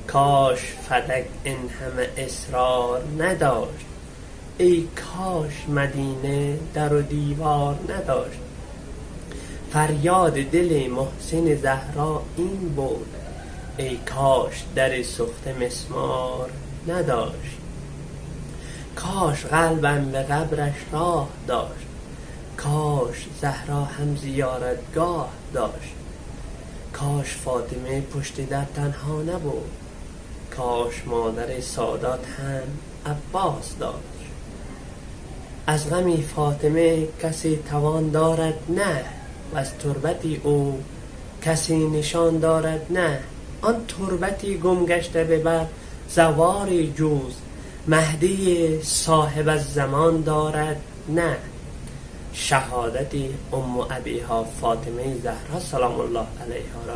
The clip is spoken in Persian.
کاش فلک این همه اصرار نداشت، ای کاش مدینه در و دیوار نداشت. فریاد دل محسن زهرا این بود، ای کاش در سوخته مسمار نداشت. کاش قلبم به قبرش راه داشت، کاش زهرا هم زیارتگاه داشت. کاش فاطمه پشت در تنها نبود، کاش مادر سادات هم عباس داشت. از غم فاطمه کسی توان دارد نه، و از تربتی او کسی نشان دارد نه. آن تربتی گم گشته به بر زوار جوز، مهدی صاحب الزمان دارد نه. شهادت ام ابیها فاطمه زهرا سلام الله علیها را